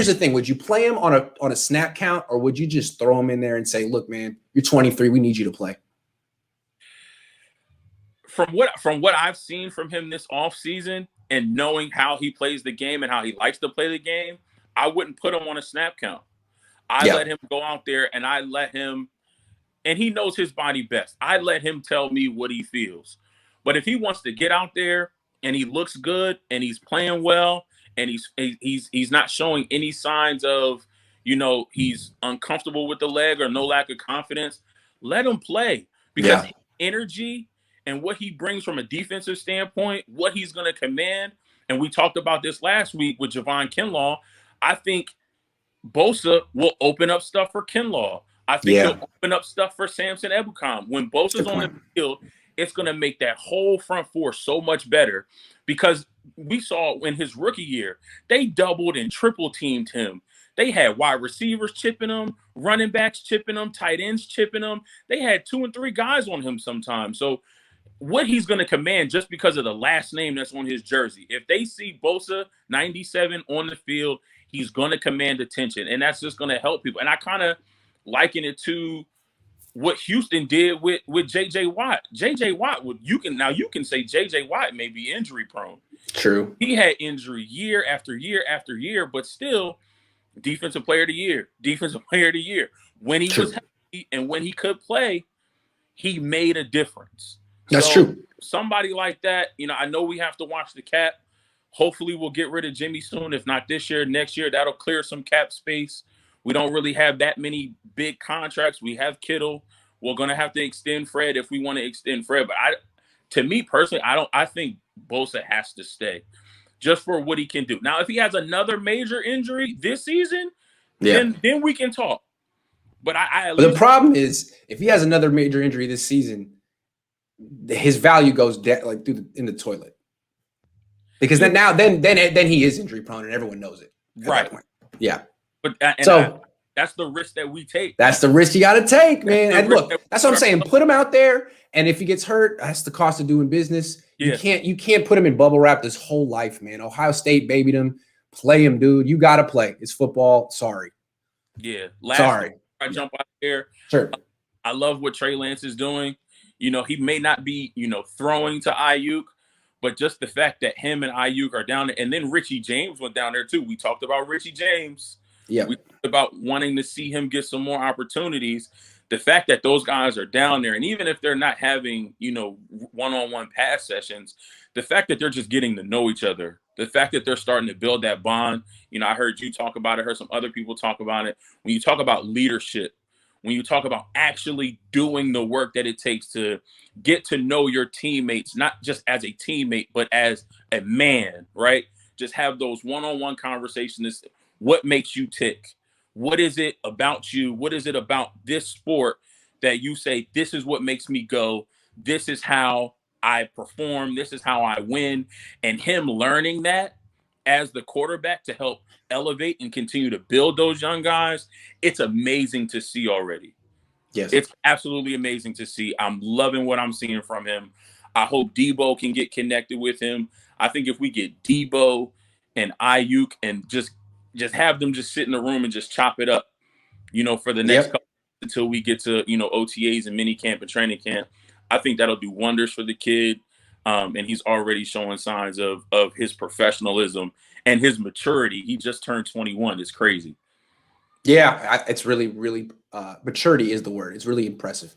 here's the thing: would you play him on a snap count, or would you just throw him in there and say, "Look, man, you're 23. We need you to play"? From what I've seen from him this offseason and knowing how he plays the game and how he likes to play the game, I wouldn't put him on a snap count. I let him go out there and I let him, and he knows his body best. I let him tell me what he feels. But if he wants to get out there and he looks good and he's playing well and he's not showing any signs of, he's uncomfortable with the leg or no lack of confidence, let him play, because energy and what he brings from a defensive standpoint, what he's going to command. And we talked about this last week with Javon Kinlaw. I think Bosa will open up stuff for Kinlaw. I think he'll open up stuff for Samson Ebukam. When Bosa's on the field, it's going to make that whole front four so much better, because we saw in his rookie year, they doubled and triple teamed him. They had wide receivers chipping him, running backs chipping him, tight ends chipping him. They had 2 and 3 guys on him sometimes. So what he's going to command just because of the last name that's on his jersey, if they see Bosa 97 on the field, he's going to command attention, and that's just going to help people. And I kind of liken it to what Houston did with J.J. Watt. J.J. Watt, you can say J.J. Watt may be injury prone. True. He had injury year after year after year, but still defensive player of the year. When he was healthy and when he could play, he made a difference. That's true. Somebody like that, I know we have to watch the cap. Hopefully we'll get rid of Jimmy soon. If not this year, next year, that'll clear some cap space. We don't really have that many big contracts. We have Kittle. We're going to have to extend Fred if we want to extend Fred. But to me personally, I think Bosa has to stay just for what he can do. Now, if he has another major injury this season, then we can talk. But the problem is, if he has another major injury this season, his value goes in the toilet. Because then he is injury prone and everyone knows it. Right. Yeah. But that's the risk that we take. That's the risk you got to take, man. And look, that's what I'm saying. Put him out there, and if he gets hurt, that's the cost of doing business. Yeah. You can't put him in bubble wrap his whole life, man. Ohio State babied him. Play him, dude. You got to play. It's football. Sorry. Yeah. Sorry. I jump out there. Sure. I love what Trey Lance is doing. He may not be, throwing to Ayuk, but just the fact that him and Ayuk are down there, and then Richie James went down there too. We talked about Richie James. Yeah. We talked about wanting to see him get some more opportunities. The fact that those guys are down there, and even if they're not having, one-on-one pass sessions, the fact that they're just getting to know each other, the fact that they're starting to build that bond. I heard you talk about it, heard some other people talk about it. When you talk about leadership, when you talk about actually doing the work that it takes to get to know your teammates, not just as a teammate, but as a man, right? Just have those one-on-one conversations. What makes you tick? What is it about you? What is it about this sport that you say, this is what makes me go? This is how I perform. This is how I win. And him learning that as the quarterback to help elevate and continue to build those young guys, it's amazing to see already. Yes. It's absolutely amazing to see. I'm loving what I'm seeing from him. I hope Debo can get connected with him. I think if we get Debo and Ayuk and just have them just sit in the room and just chop it up, for the next couple until we get to, OTAs and mini camp and training camp, I think that'll do wonders for the kid. And he's already showing signs of his professionalism and his maturity. He just turned 21. It's crazy. Yeah, it's really, really maturity is the word. It's really impressive.